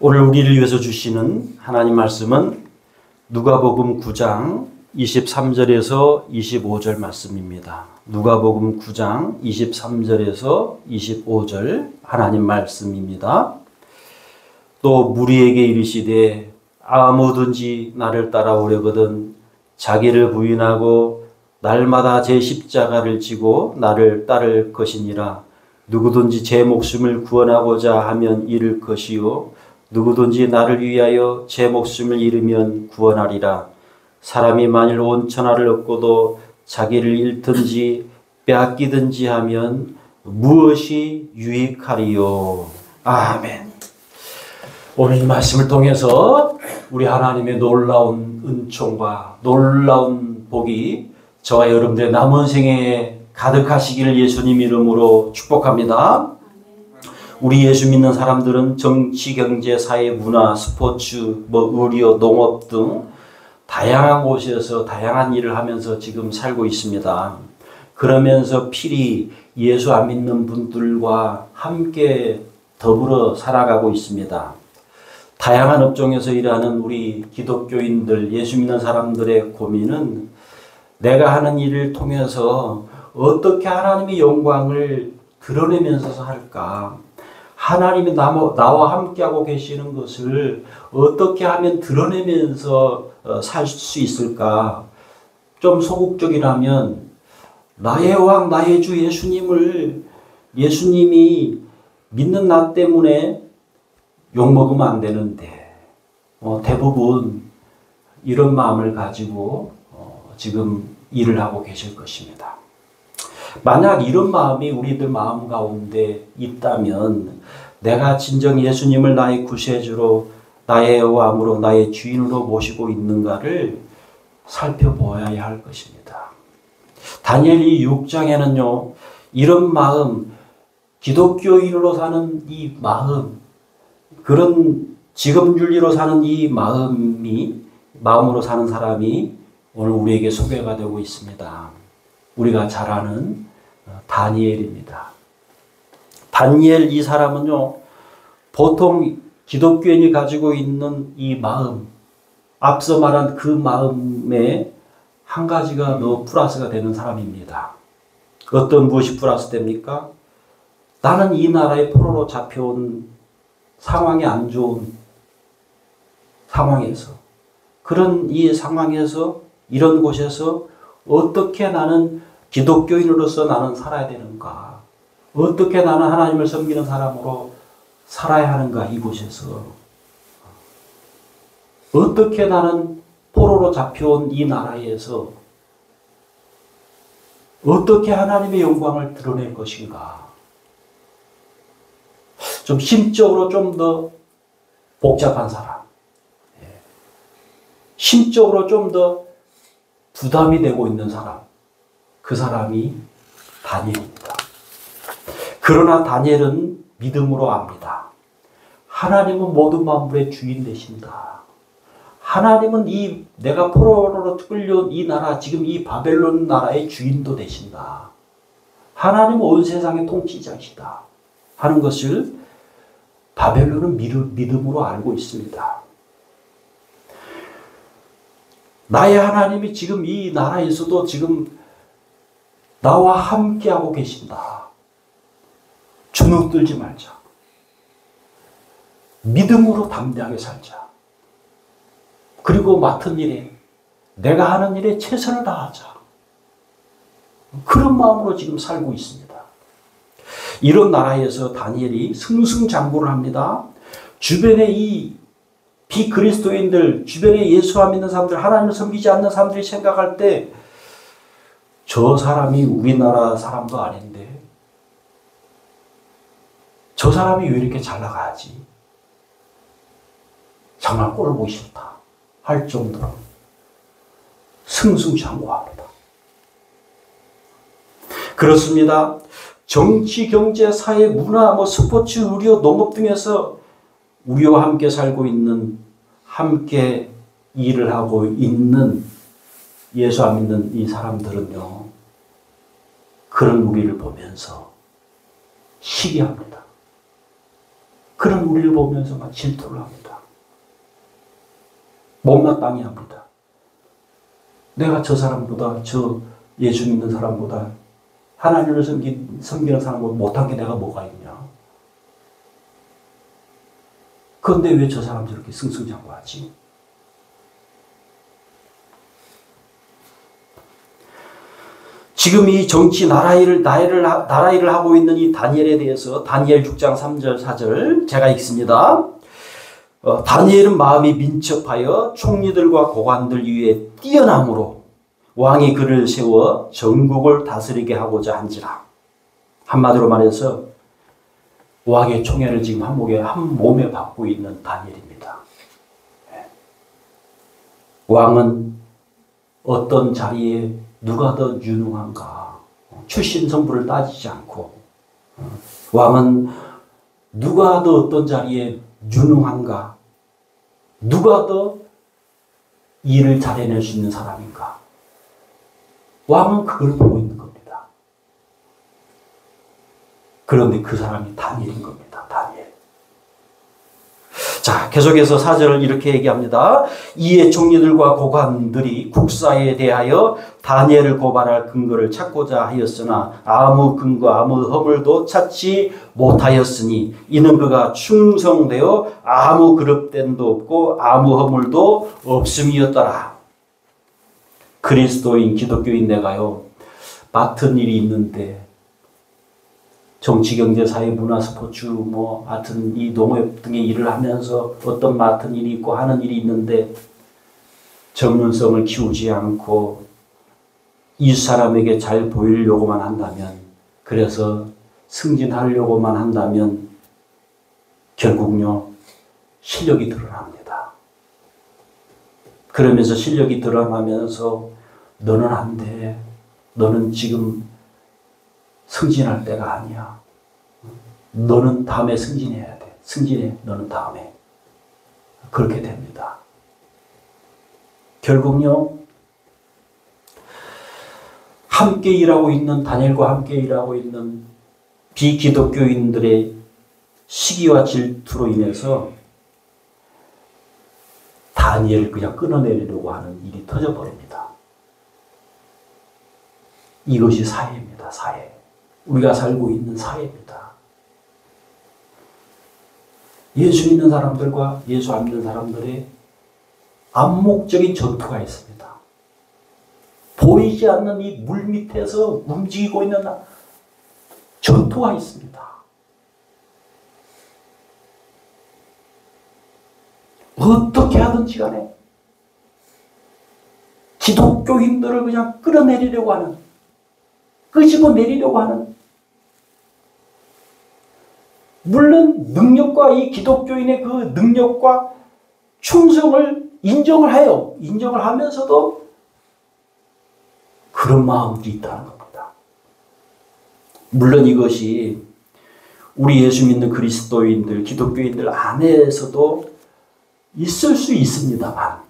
오늘 우리를 위해서 주시는 하나님 말씀은 누가복음 9장 23절에서 25절 말씀입니다. 누가복음 9장 23절에서 25절 하나님 말씀입니다. 또 무리에게 이르시되 아무든지 나를 따라오려거든 자기를 부인하고 날마다 제 십자가를 지고 나를 따를 것이니라. 누구든지 제 목숨을 구원하고자 하면 잃을 것이요 누구든지 나를 위하여 제 목숨을 잃으면 구원하리라. 사람이 만일 온 천하를 얻고도 자기를 잃든지 빼앗기든지 하면 무엇이 유익하리요. 아멘. 오늘 이 말씀을 통해서 우리 하나님의 놀라운 은총과 놀라운 복이 저와 여러분들의 남은 생애에 가득하시기를 예수님 이름으로 축복합니다. 우리 예수 믿는 사람들은 정치, 경제, 사회, 문화, 스포츠, 의료, 농업 등 다양한 곳에서 다양한 일을 하면서 지금 살고 있습니다. 그러면서 필히 예수 안 믿는 분들과 함께 더불어 살아가고 있습니다. 다양한 업종에서 일하는 우리 기독교인들, 예수 믿는 사람들의 고민은 내가 하는 일을 통해서 어떻게 하나님의 영광을 드러내면서 할까? 하나님이 나와 함께하고 계시는 것을 어떻게 하면 드러내면서 살 수 있을까? 좀 소극적이라면 나의 왕, 나의 주 예수님이 믿는 나 때문에 욕먹으면 안 되는데 대부분 이런 마음을 가지고 지금 일을 하고 계실 것입니다. 만약 이런 마음이 우리들 마음 가운데 있다면 내가 진정 예수님을 나의 구세주로 나의 왕으로 나의 주인으로 모시고 있는가를 살펴보아야 할 것입니다. 다니엘이 6장에는요. 이런 마음, 기독교인으로 사는 이 마음, 그런 직업윤리로 사는 이 마음으로 사는 사람이 오늘 우리에게 소개가 되고 있습니다. 우리가 잘 아는 다니엘입니다. 다니엘 이 사람은요, 보통 기독교인이 가지고 있는 이 마음, 앞서 말한 그 마음에 한 가지가 더 플러스가 되는 사람입니다. 어떤 무엇이 플러스 됩니까? 나는 이 나라의 포로로 잡혀온 상황이 안 좋은 상황에서, 그런 이 상황에서, 이런 곳에서 어떻게 나는 기독교인으로서 나는 살아야 되는가? 어떻게 나는 하나님을 섬기는 사람으로 살아야 하는가? 이곳에서 어떻게 나는 포로로 잡혀온 이 나라에서 어떻게 하나님의 영광을 드러낼 것인가? 좀 심적으로 좀 더 복잡한 사람, 심적으로 좀 더 부담이 되고 있는 사람, 그 사람이 다니엘입니다. 그러나 다니엘은 믿음으로 압니다. 하나님은 모든 만물의 주인 되신다. 하나님은 내가 포로로 끌려온 이 나라, 지금 이 바벨론 나라의 주인도 되신다. 하나님은 온 세상의 통치자시다 하는 것을 바벨론은 믿음으로 알고 있습니다. 나의 하나님이 지금 이 나라에서도 지금 나와 함께하고 계신다. 주눅 들지 말자. 믿음으로 담대하게 살자. 그리고 맡은 일에, 내가 하는 일에 최선을 다하자. 그런 마음으로 지금 살고 있습니다. 이런 나라에서 다니엘이 승승장구를 합니다. 주변에 이 비그리스도인들, 주변에 예수 안 믿는 사람들, 하나님을 섬기지 않는 사람들이 생각할 때 저 사람이 우리나라 사람도 아닌데 저 사람이 왜 이렇게 잘 나가야지? 정말 꼴을 보기 싫다 할 정도로 승승장구합니다. 그렇습니다. 정치, 경제, 사회, 문화, 스포츠, 의료, 농업 등에서 우리와 함께 살고 있는, 함께 일을 하고 있는 예수 안 믿는 이 사람들은요, 그런 우리를 보면서 시기합니다. 그런 우리를 보면서 막 질투를 합니다. 못마땅해 합니다. 내가 저 사람보다, 저 예수 믿는 사람보다, 하나님을 섬기는 사람보다 못한 게 내가 뭐가 있냐. 그런데 왜 저 사람 저렇게 승승장구하지? 지금 이 정치 나라 일을 하고 있는 이 다니엘에 대해서 다니엘 6장 3절 4절 제가 읽습니다. 다니엘은 마음이 민첩하여 총리들과 고관들 위에 뛰어남으로 왕이 그를 세워 전국을 다스리게 하고자 한지라. 한마디로 말해서 왕의 총애를 지금 한 몸에 받고 있는 다니엘입니다. 왕은 어떤 자리에 누가 더 유능한가 출신 성부를 따지지 않고 왕은 누가 더 어떤 자리에 유능한가 누가 더 일을 잘해낼 수 있는 사람인가 왕은 그걸 보고 있는 겁니다. 그런데 그 사람이 다니엘인 겁니다. 다니엘. 자, 계속해서 4절을 이렇게 얘기합니다. 이에 총리들과 고관들이 국사에 대하여 다니엘을 고발할 근거를 찾고자 하였으나 아무 근거 아무 허물도 찾지 못하였으니 이는 그가 충성되어 아무 그릇됨도 없고 아무 허물도 없음이었더라. 그리스도인 기독교인 내가요 맡은 일이 있는데 정치, 경제, 사회, 문화, 스포츠, 하여튼 이 농업 등의 일을 하면서 어떤 맡은 일이 있고 하는 일이 있는데 전문성을 키우지 않고 이 사람에게 잘 보이려고만 한다면 그래서 승진하려고만 한다면 결국요 실력이 드러납니다. 그러면서 실력이 드러나면서 너는 안 돼. 너는 지금 승진할 때가 아니야. 너는 다음에 승진해야 돼. 승진해. 너는 다음에. 그렇게 됩니다. 결국요. 함께 일하고 있는 다니엘과 함께 일하고 있는 비기독교인들의 시기와 질투로 인해서 다니엘을 그냥 끊어내려고 하는 일이 터져버립니다. 이것이 사회입니다. 사회. 우리가 살고 있는 사회입니다. 예수 믿는 사람들과 예수 안 믿는 사람들의 암묵적인 전투가 있습니다. 보이지 않는 이 물 밑에서 움직이고 있는 전투가 있습니다. 어떻게 하든지 간에 기독교인들을 그냥 끌어내리려고 하는, 끄집어내리려고 하는, 물론 능력과 이 기독교인의 그 능력과 충성을 인정을 해요. 인정을 하면서도 그런 마음들이 있다는 겁니다. 물론 이것이 우리 예수 믿는 그리스도인들, 기독교인들 안에서도 있을 수 있습니다만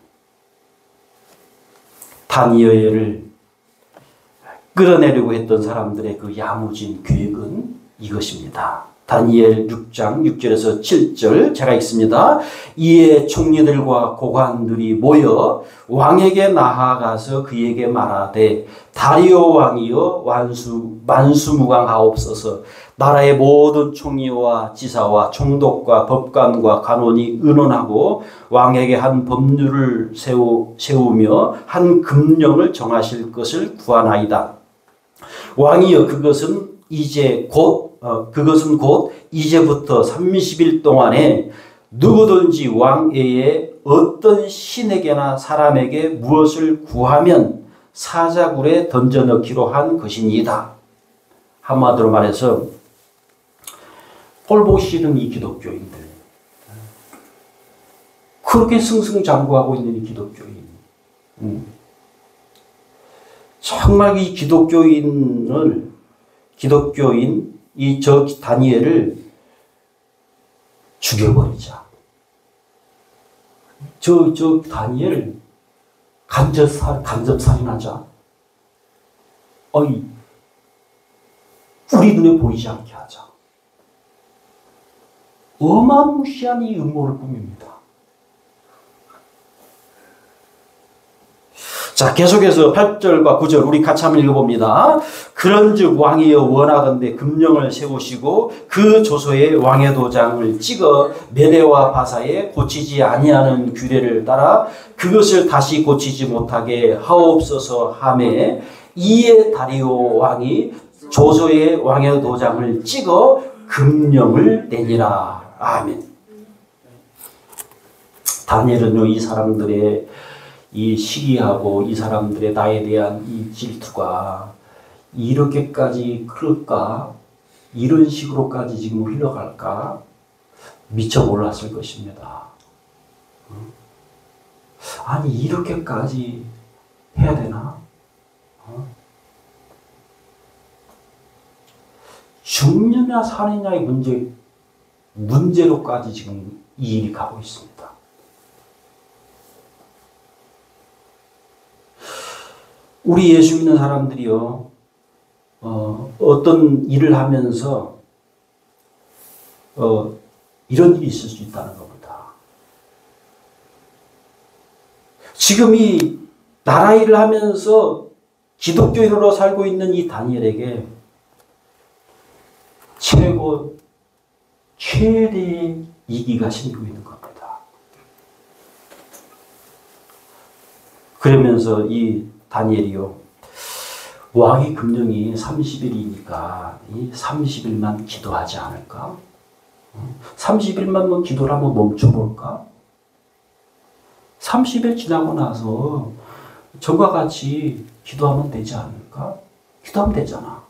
다니엘을 끌어내려고 했던 사람들의 그 야무진 계획은 이것입니다. 다니엘 6장 6절에서 7절 제가 읽습니다. 이에 총리들과 고관들이 모여 왕에게 나아가서 그에게 말하되 다리오 왕이여 만수무강하옵소서. 나라의 모든 총리와 지사와 총독과 법관과 간원이 의논하고 왕에게 한 법률을 세우며 한 금령을 정하실 것을 구하나이다. 왕이여 그것은 곧 이제부터 30일 동안에 누구든지 왕 외에 어떤 신에게나 사람에게 무엇을 구하면 사자굴에 던져넣기로 한 것이니이다. 한마디로 말해서 꼴보기 싫은 이 기독교인들, 그렇게 승승장구하고 있는 이 기독교인, 정말 이 기독교인 저 다니엘을 죽여버리자. 저 다니엘 간접살인하자. 우리 눈에 보이지 않게 하자. 어마무시한 이 음모를 꾸밉니다. 자, 계속해서 8절과 9절 우리 같이 한번 읽어봅니다. 그런즉 왕이여 원하건대 금령을 세우시고 그 조서에 왕의 도장을 찍어 메대와 바사에 고치지 아니하는 규례를 따라 그것을 다시 고치지 못하게 하옵소서 하매 이에 다리오 왕이 조서에 왕의 도장을 찍어 금령을 내니라. 아멘. 다니엘은요, 이 사람들의 이 시기하고 이 사람들의 나에 대한 이 질투가 이렇게까지 클까? 이런 식으로까지 지금 흘러갈까? 미처 몰랐을 것입니다. 아니, 이렇게까지 해야 되나? 죽느냐 사느냐의 문제로까지 지금 이 일이 가고 있습니다. 우리 예수 믿는 사람들이요, 어떤 일을 하면서, 이런 일이 있을 수 있다는 겁니다. 지금 이 나라 일을 하면서 기독교인으로 살고 있는 이 다니엘에게 최대의 이기가 생기고 있는 겁니다. 그러면서 이 다니엘이요, 왕의 금령이 30일이니까 이 30일만 기도하지 않을까? 30일만 기도를 한번 멈춰볼까? 30일 지나고 나서 전과 같이 기도하면 되지 않을까? 기도하면 되잖아.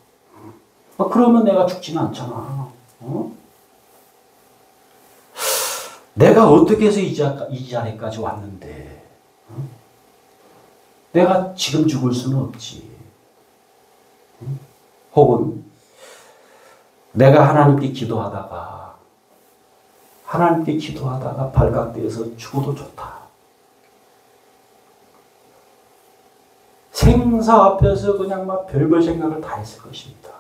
그러면 내가 죽지는 않잖아. 내가 어떻게 해서 이 자리까지 왔는데, 내가 지금 죽을 수는 없지. 혹은 내가 하나님께 기도하다가 발각되어서 죽어도 좋다. 생사 앞에서 그냥 막 별별 생각을 다 했을 것입니다.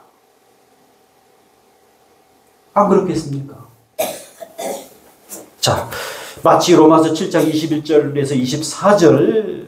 안 그렇겠습니까? 자, 마치 로마서 7장 21절에서 24절,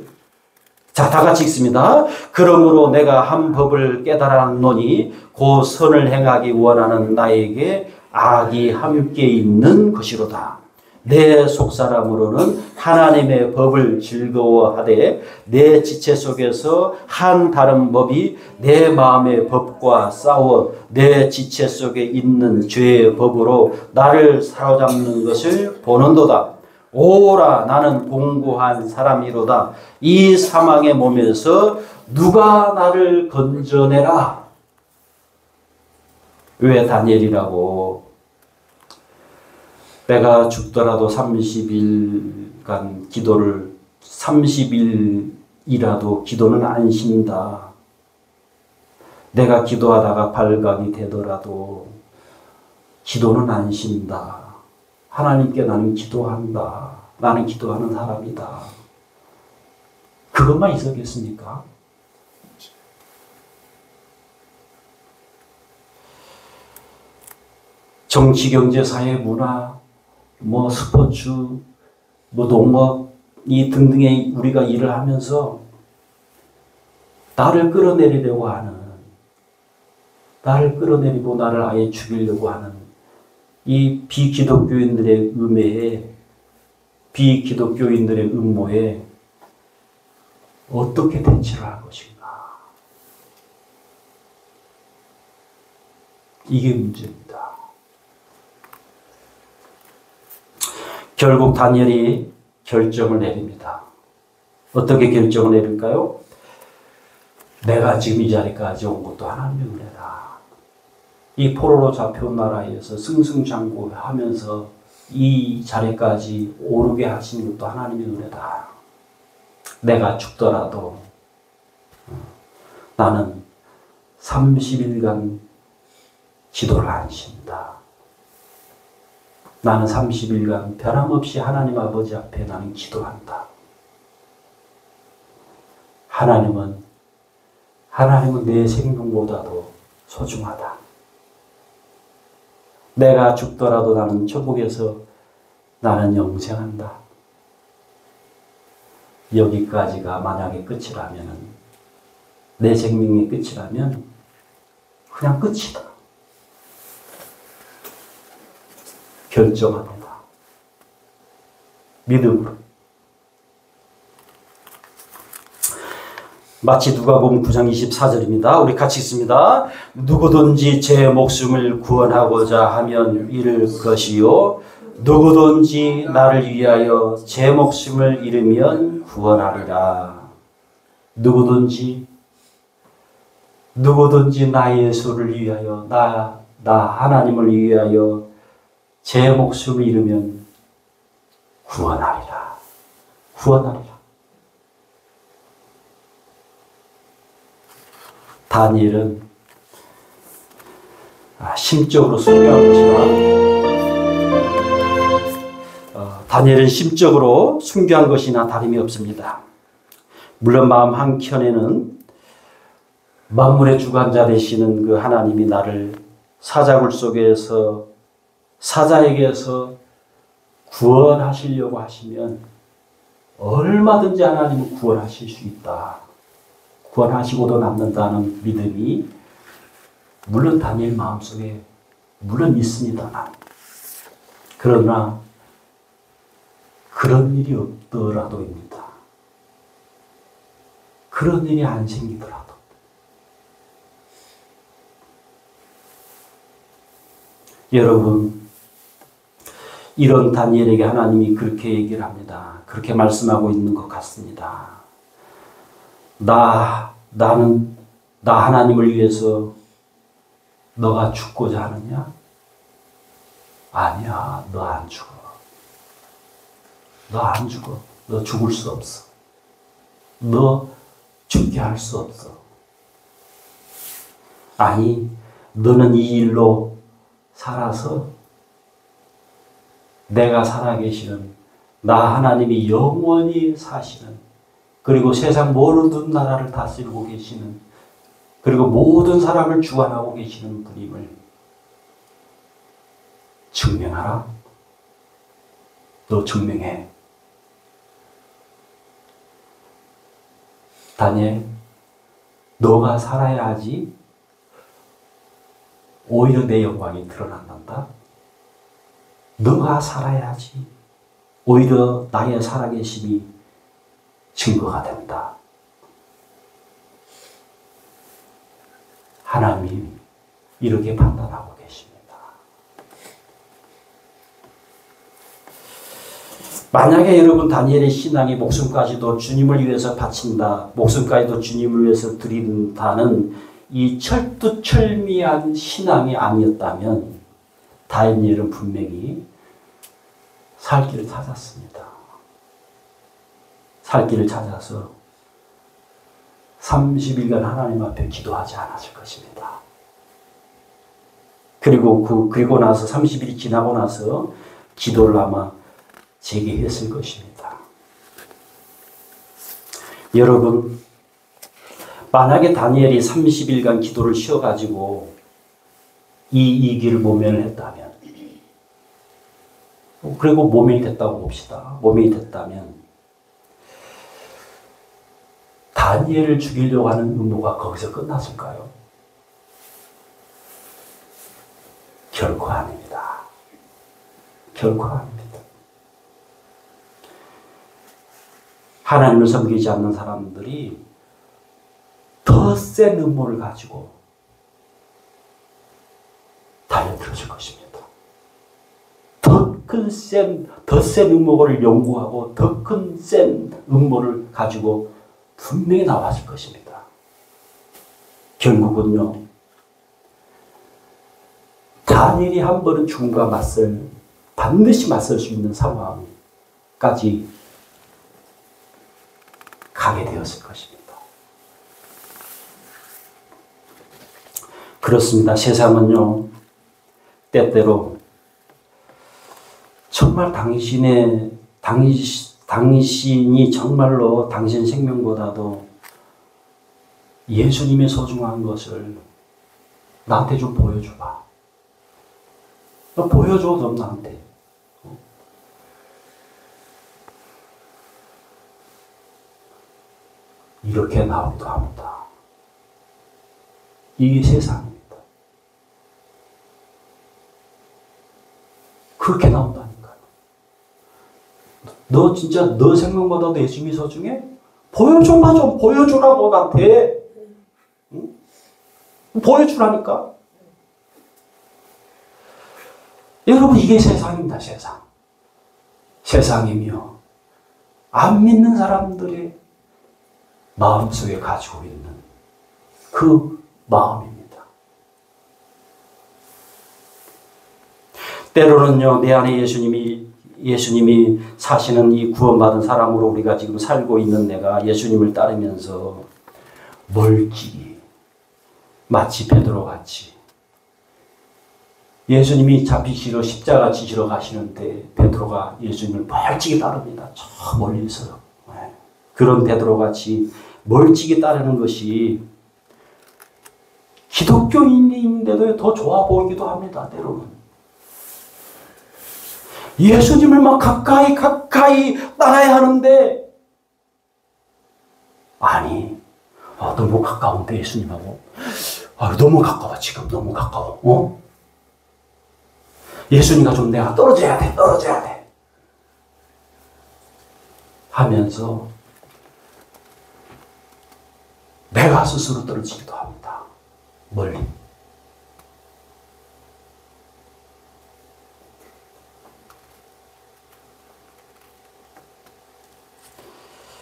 자, 다 같이 읽습니다. 그러므로 내가 한 법을 깨달았노니 곧 선을 행하기 원하는 나에게 악이 함께 있는 것이로다. 내 속사람으로는 하나님의 법을 즐거워하되 내 지체 속에서 한 다른 법이 내 마음의 법과 싸워 내 지체 속에 있는 죄의 법으로 나를 사로잡는 것을 보는도다. 오라, 나는 공고한 사람이로다. 이 사망의 몸에서 누가 나를 건져내라. 왜 다니엘이라고? 내가 죽더라도 30일간 기도를 30일이라도 기도는 안 쉰다. 내가 기도하다가 발각이 되더라도 기도는 안 쉰다. 하나님께 나는 기도한다. 나는 기도하는 사람이다. 그것만 있었겠습니까? 정치, 경제, 사회, 문화, 스포츠, 농업, 이 등등의 우리가 일을 하면서 나를 끌어내리고 나를 아예 죽이려고 하는 이 비기독교인들의 음모에 어떻게 대처를 할 것인가? 이게 문제입니다. 결국 다니엘이 결정을 내립니다. 어떻게 결정을 내릴까요? 내가 지금 이 자리까지 온 것도 하나님의 은혜다. 이 포로로 잡혀온 나라에서 승승장구하면서 이 자리까지 오르게 하신 것도 하나님의 은혜다. 내가 죽더라도 나는 30일간 기도를 안 쉰다. 나는 30일간 변함없이 하나님 아버지 앞에 나는 기도한다. 하나님은 내 생명보다도 소중하다. 내가 죽더라도 나는 천국에서 나는 영생한다. 여기까지가 만약에 끝이라면, 내 생명의 끝이라면 그냥 끝이다. 결정합니다. 믿음으로. 마치 누가복음 9장 24절입니다. 우리 같이 읽습니다. 누구든지 제 목숨을 구원하고자 하면 잃을 것이요 누구든지 나를 위하여 제 목숨을 잃으면 구원하리라. 누구든지 나의 예수를 위하여 나 하나님을 위하여 제 목숨을 잃으면 구원하리라. 구원하리라. 다니엘은 심적으로 순교한 것이나 다름이 없습니다. 물론 마음 한켠에는 만물의 주관자 되시는 그 하나님이 나를 사자굴 속에서 사자에게서 구원하시려고 하시면 얼마든지 하나님은 구원하실 수 있다. 구원하시고도 남는다는 믿음이 물론 다니엘 마음속에 물론 있습니다만, 그러나 그런 일이 없더라도입니다. 그런 일이 안 생기더라도 여러분, 이런 다니엘에게 하나님이 그렇게 얘기를 합니다. 그렇게 말씀하고 있는 것 같습니다. 나 하나님을 위해서 너가 죽고자 하느냐? 아니야, 너 안 죽어. 너 안 죽어. 너 죽을 수 없어. 너 죽게 할 수 없어. 아니, 너는 이 일로 살아서 내가 살아계시는 나 하나님이 영원히 사시는, 그리고 세상 모든 나라를 다스리고 계시는, 그리고 모든 사람을 주관하고 계시는 분임을 증명하라. 너 증명해. 다니엘, 너가 살아야지 오히려 내 영광이 드러난단다. 너가 살아야지 오히려 나의 살아계심이 증거가 된다. 하나님이 이렇게 판단하고 계십니다. 만약에 여러분 다니엘의 신앙이 목숨까지도 주님을 위해서 바친다, 목숨까지도 주님을 위해서 드린다는 이 철두철미한 신앙이 아니었다면 다니엘은 분명히 살 길을 찾았습니다. 살 길을 찾아서 30일간 하나님 앞에 기도하지 않았을 것입니다. 그리고 나서 30일이 지나고 나서 기도를 아마 재개했을 것입니다. 여러분, 만약에 다니엘이 30일간 기도를 쉬어가지고 이 길을 모면을 했다면, 그리고 모면이 됐다고 봅시다. 모면이 됐다면 다니엘을 죽이려고 하는 음모가 거기서 끝났을까요? 결코 아닙니다. 결코 아닙니다. 하나님을 섬기지 않는 사람들이 더 센 음모를 가지고 달려들었을 것입니다. 더 센 음모를 연구하고 더 큰 센 음모를 가지고 분명히 나왔을 것입니다. 결국은요, 다니엘이 한 번은 죽음과 반드시 맞설 수 있는 상황까지 가게 되었을 것입니다. 그렇습니다. 세상은요, 때때로 정말 당신이 정말로 당신 생명보다도 예수님의 소중한 것을 나한테 좀 보여줘봐. 너 보여줘, 좀 나한테. 이렇게 나오기도 합니다. 이게 세상입니다. 그렇게 나온다니까요. 너 진짜 너 생명보다도 예수님이 소중해? 보여줘봐, 좀 보여주라고 나한테. 응? 보여주라니까. 여러분, 이게 세상입니다. 세상. 세상이며 안 믿는 사람들의 마음속에 가지고 있는 그 마음입니다. 때로는요, 내 안에 예수님이 사시는 이 구원받은 사람으로 우리가 지금 살고 있는 내가 예수님을 따르면서 멀찍이 마치 베드로 같이 예수님이 잡히시러 십자가 지시러 가시는데 베드로가 예수님을 멀찍이 따릅니다. 저 멀리서. 그런 베드로 같이 멀찍이 따르는 것이 기독교인인데도 더 좋아 보이기도 합니다. 때로는. 예수님을 막 가까이 따라야 하는데 아니 너무 가까운데 예수님하고 너무 가까워. 지금 너무 가까워. 예수님과 좀 내가 떨어져야 돼 하면서 내가 스스로 떨어지기도 합니다. 멀리.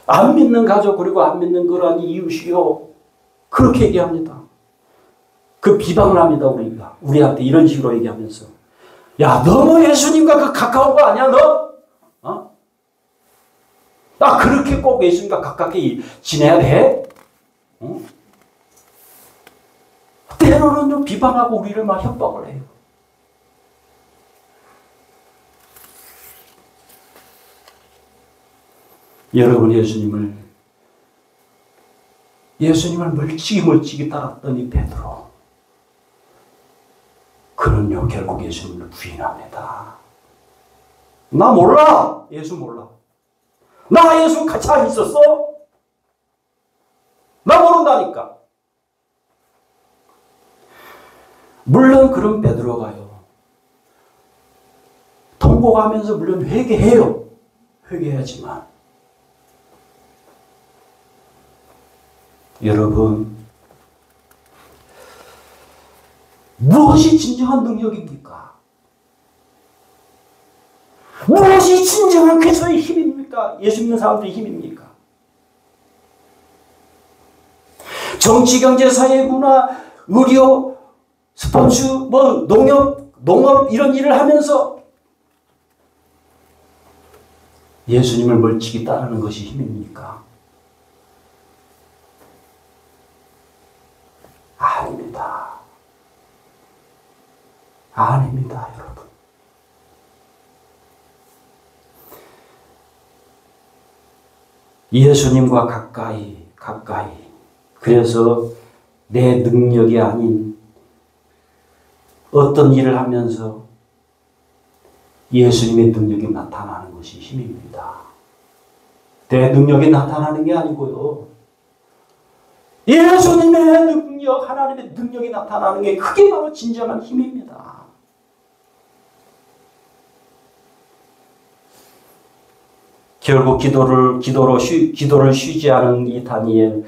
안 믿는 가족 그리고 안 믿는 그러한 이웃이요. 그렇게 얘기합니다. 그 비방을 합니다. 우리한테 이런 식으로 얘기하면서 야, 너무 예수님과 가까운 거 아니야 너? 그렇게 꼭 예수님과 가깝게 지내야 돼? 때로는 좀 비방하고 우리를 막 협박을 해요. 여러분, 예수님을 멀찍이 따랐던 이 베드로, 그는요 결국 예수님을 부인합니다. 나 몰라. 예수 몰라. 나 예수 같이 안 있었어? 나 모른다니까. 물론 그런 베드로가요 통곡하면서 물론 회개해요. 회개하지만 여러분, 무엇이 진정한 능력입니까? 무엇이 진정한 그리스도의 힘입니까? 예수 믿는 사람들의 힘입니까? 정치, 경제, 사회, 문화, 의료, 스포츠, 농업 이런 일을 하면서 예수님을 멀찍이 따르는 것이 힘입니까? 아닙니다. 아닙니다, 여러분. 예수님과 가까이. 그래서 내 능력이 아닌 어떤 일을 하면서 예수님의 능력이 나타나는 것이 힘입니다. 내 능력이 나타나는 게 아니고요. 예수님의 능력, 하나님의 능력이 나타나는 게 그게 바로 진정한 힘입니다. 결국 기도를 쉬지 않은 이 다니엘,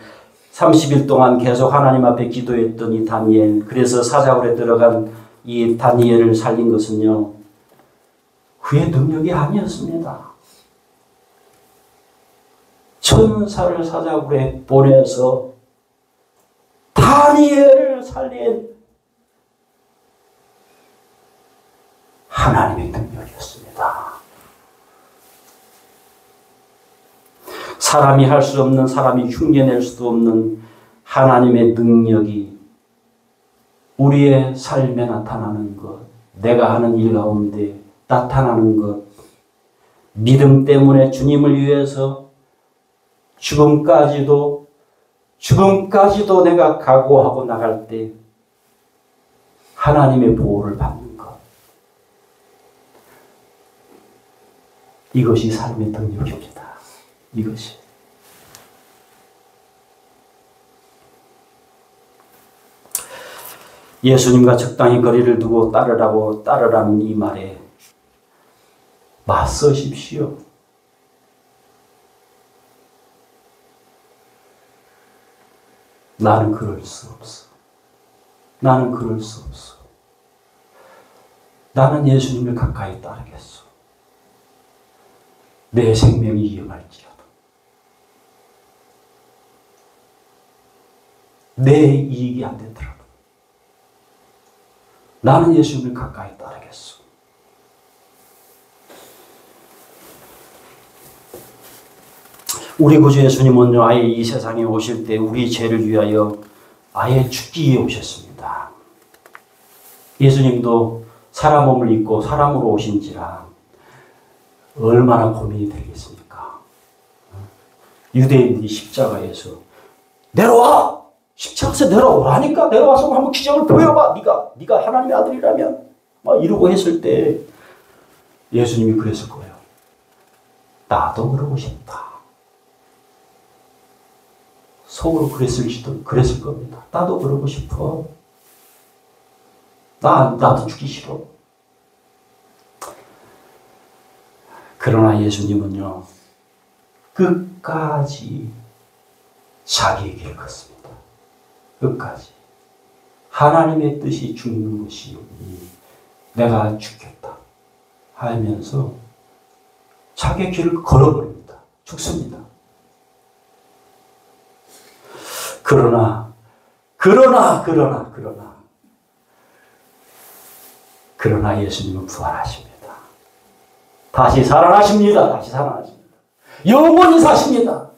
30일 동안 계속 하나님 앞에 기도했던 이 다니엘, 그래서 사자굴에 들어간 이 다니엘을 살린 것은요, 그의 능력이 아니었습니다. 천사를 사자굴에 보내서 다니엘을 살린 하나님의 능력이었습니다. 사람이 할 수 없는, 사람이 흉내낼 수도 없는 하나님의 능력이 우리의 삶에 나타나는 것, 내가 하는 일 가운데 나타나는 것, 믿음 때문에 주님을 위해서 죽음까지도 내가 각오하고 나갈 때 하나님의 보호를 받는 것, 이것이 삶의 능력입니다. 이것이. 예수님과 적당히 거리를 두고 따르라는 이 말에 맞서십시오. 나는 그럴 수 없어. 나는 그럴 수 없어. 나는 예수님을 가까이 따르겠소. 내 생명이 위험할지라도. 내 이익이 안 되더라도. 나는 예수님을 가까이 따르겠소. 우리 구주 예수님은요, 아예 이 세상에 오실 때 우리 죄를 위하여 아예 죽기 위해 오셨습니다. 예수님도 사람 몸을 입고 사람으로 오신지라 얼마나 고민이 되겠습니까? 유대인들이 십자가에서 내려와! 십자가에서 내려오라니까 내려와서 한번 기적을 보여봐. 네가 하나님의 아들이라면 막 이러고 했을 때 예수님이 그랬을 거예요. 나도 그러고 싶다. 속으로 그랬을 겁니다. 나도 그러고 싶어. 나도 죽기 싫어. 그러나 예수님은요, 끝까지 자기의 길을 걷습니다. 끝까지. 하나님의 뜻이 죽는 것이 내가 죽겠다 하면서 자기의 길을 걸어버립니다. 죽습니다. 그러나 예수님은 부활하십니다. 다시 살아나십니다. 영원히 사십니다.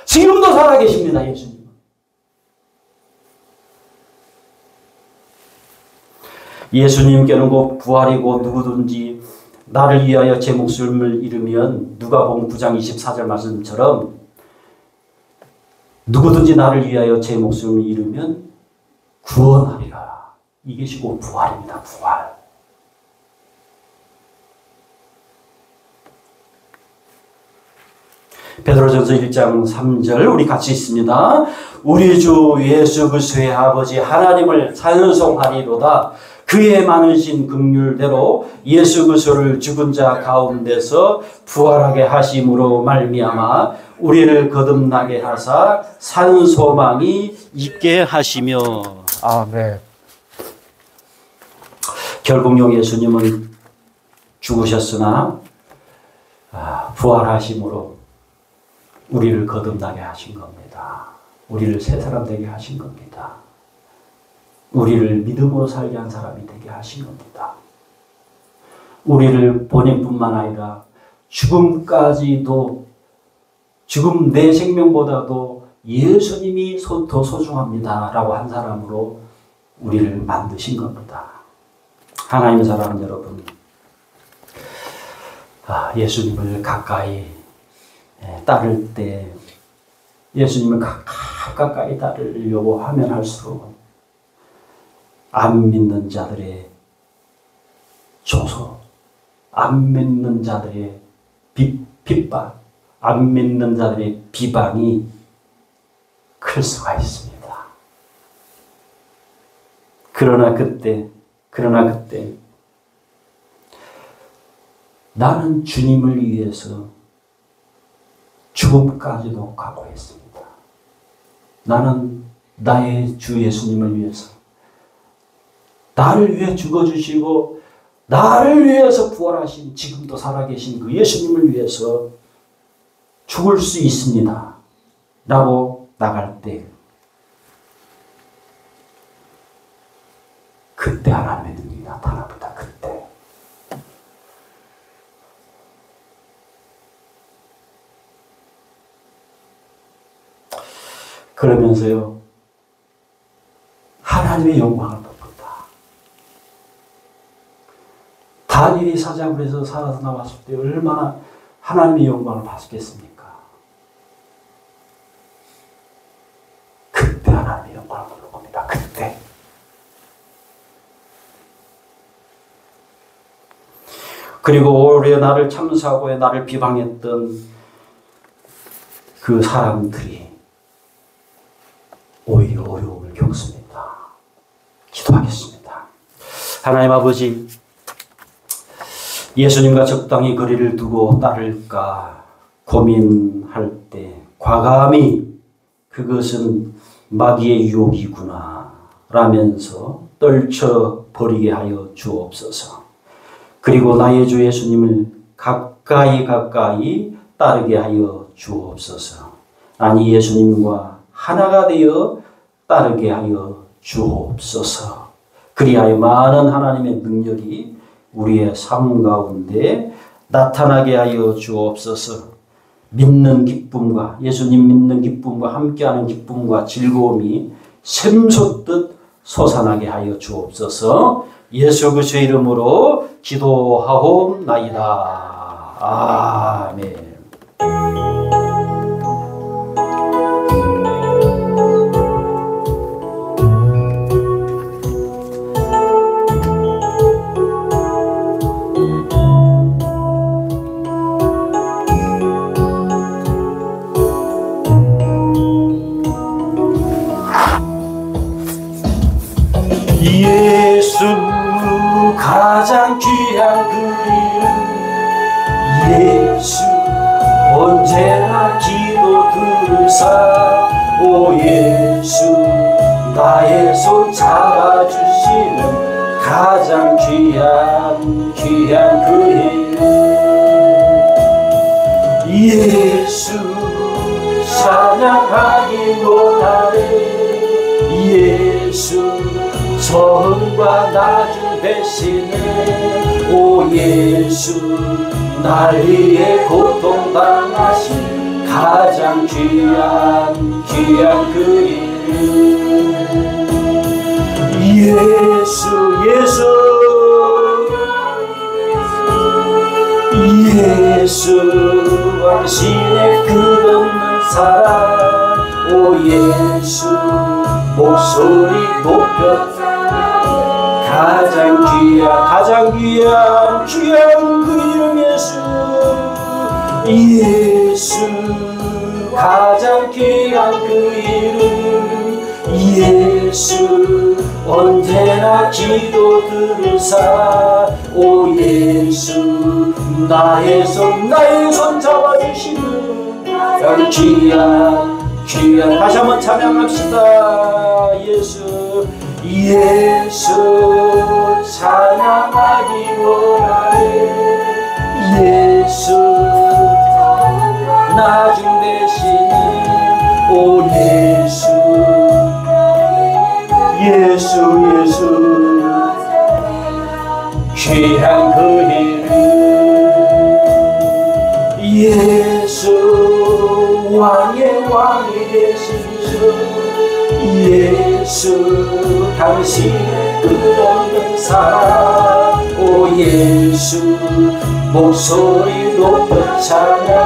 지금도 살아계십니다. 예수님은. 예수님께는 곧 부활이고 누구든지 나를 위하여 제 목숨을 잃으면 누가복음 9장 24절 말씀처럼 누구든지 나를 위하여 제 목숨을 잃으면 구원하리라. 이것이 곧 부활입니다. 부활. 베드로전서 1장 3절 우리 같이 있습니다. 우리 주 예수 그리스도의 아버지 하나님을 찬송하리로다. 그의 많으신 긍휼대로 예수 그리스도를 죽은 자 가운데서 부활하게 하심으로 말미암아 우리를 거듭나게 하사 산 소망이 있게 하시며. 아멘. 결국요 예수님은 죽으셨으나 부활하심으로 우리를 거듭나게 하신 겁니다. 우리를 새 사람 되게 하신 겁니다. 우리를 믿음으로 살게 한 사람이 되게 하신 겁니다. 우리를 본인뿐만 아니라 죽음까지도, 죽음 내 생명보다도 예수님이 더 소중합니다 라고 한 사람으로 우리를 만드신 겁니다. 하나님의 사랑 여러분, 예수님을 가까이 따를 때, 예수님을 가까이 따르려고 하면 할수록 안 믿는 자들의 조소, 안 믿는 자들의 핍박, 안 믿는 자들의 비방이 클 수가 있습니다. 그러나 그때 나는 주님을 위해서 죽음까지도 각오했습니다. 나는 나의 주 예수님을 위해서, 나를 위해 죽어주시고 나를 위해서 부활하신, 지금도 살아계신 그 예수님을 위해서 죽을 수 있습니다 라고 나갈 때, 그때 하나님의 능력이 나타납니다. 그때. 그러면서요, 하나님의 영광을 봅니다. 다니엘이 사장으로 해서 살아서 나왔을 때 얼마나 하나님의 영광을 봤겠습니까? 그때 하나님의 영광을 보는 겁니다. 그때. 그리고 오히려 나를 참사하고 나를 비방했던 그 사람들이 오히려 어려움을 겪습니다. 기도하겠습니다. 하나님 아버지, 예수님과 적당히 거리를 두고 따를까 고민할 때 과감히 그것은 마귀의 유혹이구나 라면서 떨쳐버리게 하여 주옵소서. 그리고 나의 주 예수님을 가까이 따르게 하여 주옵소서. 아니 예수님과 하나가 되어 따르게 하여 주옵소서. 그리하여 많은 하나님의 능력이 우리의 삶 가운데 나타나게 하여 주옵소서. 믿는 기쁨과 예수님 믿는 기쁨과 함께하는 기쁨과 즐거움이 샘솟듯 솟아나게 하여 주옵소서. 예수 그리스도의 이름으로 기도하옵나이다. 아멘. 예수 가장 귀한 그 이름, 예수 언제나 기도 들으사. 오 예수 나의 손 잡아주시는 가장 귀한 그 이름. 예수 찬양하기 원하네. 예수 처음과 나중 되시네. 오 예수 날 위해 고통당하신 가장 귀한 그 이름. 예수 당신의 끝없는 사랑. 오 예수 목소리 높여 가장 귀한 그 이름. 예수 가장 귀한 그 이름. 예수 언제나 기도 들으사. 오 예수 나의 손 잡아주시는 귀한 다시 한번 찬양합시다. 예수 찬양하기 원하네. 예수 나중 대신 오 예수 귀한 그 이름. 예수 왕의 왕이 되신 주. 예수 당신의 끝없는 사랑. 오 예수 목소리 높여 찬양.